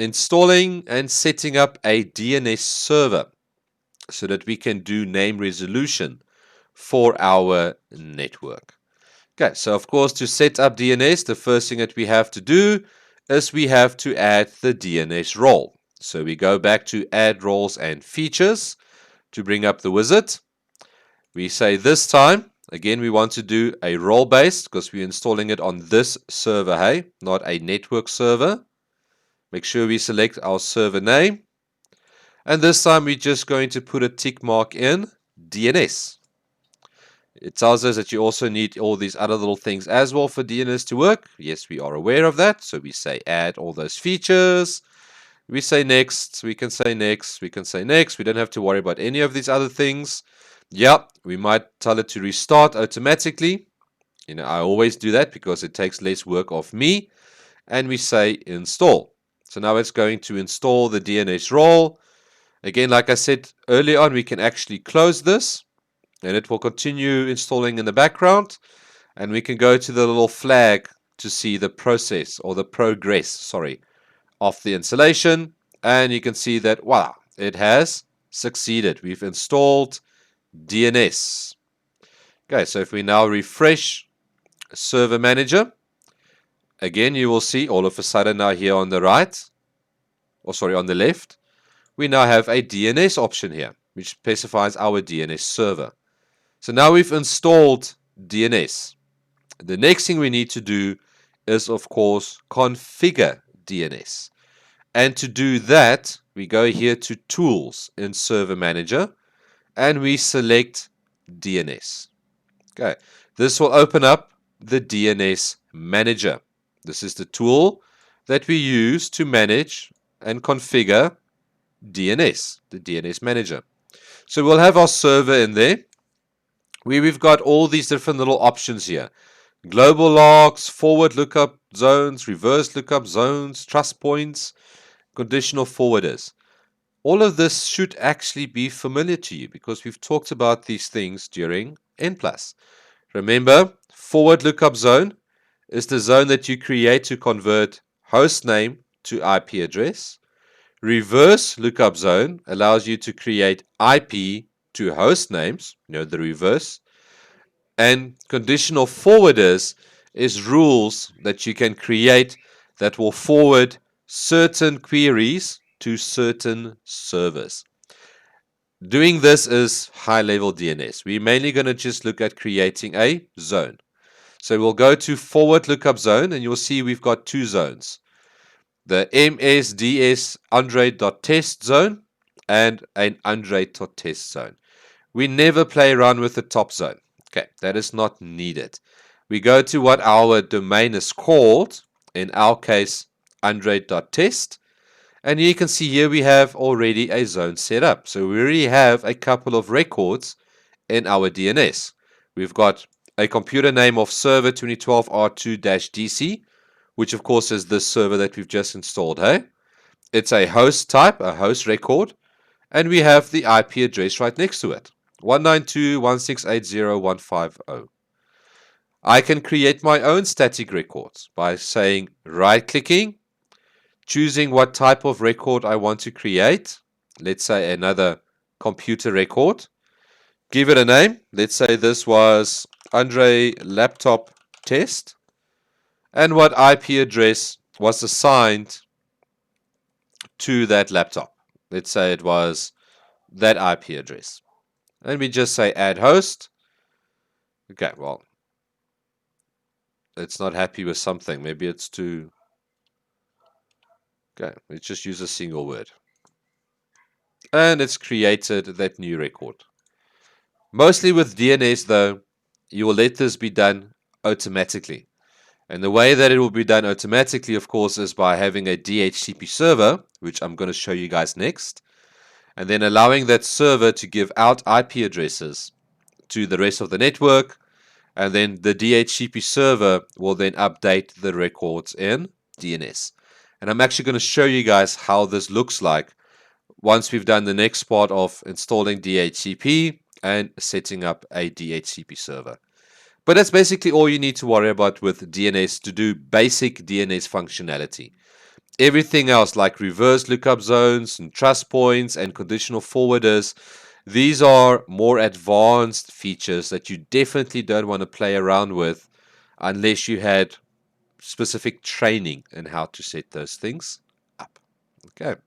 installing and setting up a DNS server so that we can do name resolution for our network. Okay, so of course to set up DNS, the first thing that we have to do is we have to add the DNS role. So we go back to add roles and features to bring up the wizard. We say this time, again, we want to do a role based because we're installing it on this server, hey, not a network server. Make sure we select our server name. And this time we're just going to put a tick mark in DNS. It tells us that you also need all these other little things as well for DNS to work. Yes, we are aware of that. So we say add all those features. We say next. We can say next. We can say next. We don't have to worry about any of these other things. Yeah, we might tell it to restart automatically. I always do that because it takes less work off me. And we say install. So now it's going to install the DNS role. Again, like I said earlier on, we can actually close this. And it will continue installing in the background. And we can go to the little flag to see the process or the progress, of the installation. And you can see that, wow, it has succeeded. We've installed DNS. Okay, so if we now refresh Server Manager, again, you will see all of a sudden now here on the right, on the left, we now have a DNS option here, which specifies our DNS server. So now we've installed DNS. The next thing we need to do is, of course, configure DNS. And to do that, we go here to Tools in Server Manager, and we select DNS. Okay, this will open up the DNS Manager. This is the tool that we use to manage and configure DNS, the DNS Manager. So we'll have our server in there. We've got all these different little options here. Global logs, forward lookup zones, reverse lookup zones, trust points, conditional forwarders. All of this should actually be familiar to you because we've talked about these things during N+. Remember, forward lookup zone is the zone that you create to convert host name to IP address. Reverse lookup zone allows you to create IP to host names, the reverse. And conditional forwarders is rules that you can create that will forward certain queries to certain servers. Doing this is high-level DNS. We're mainly going to just look at creating a zone. So we'll go to forward lookup zone, and you'll see we've got two zones. The MSDS Android.test zone and an Android.test zone. We never play around with the top zone. Okay, that is not needed. We go to what our domain is called, in our case, Android.test. And you can see here we have already a zone set up. So we already have a couple of records in our DNS. We've got a computer name of server 2012 R2-DC, which of course is this server that we've just installed. Hey, it's a host type, a host record, and we have the IP address right next to it, 192.168.0.150. I can create my own static records by saying right-clicking, choosing what type of record I want to create. Let's say another computer record. Give it a name. Let's say this was Andre laptop test. And what IP address was assigned to that laptop. Let's say it was that IP address. And we just say add host. Okay, well, it's not happy with something. Maybe it's too... Okay, let's just use a single word. And it's created that new record. Mostly with DNS though, you will let this be done automatically. And the way that it will be done automatically, of course, is by having a DHCP server, which I'm going to show you guys next. And then allowing that server to give out IP addresses to the rest of the network. And then the DHCP server will then update the records in DNS. And I'm actually going to show you guys how this looks like once we've done the next part of installing DHCP and setting up a DHCP server. But that's basically all you need to worry about with DNS to do basic DNS functionality. Everything else like reverse lookup zones and trust points and conditional forwarders, these are more advanced features that you definitely don't want to play around with unless you had specific training in how to set those things up. Okay.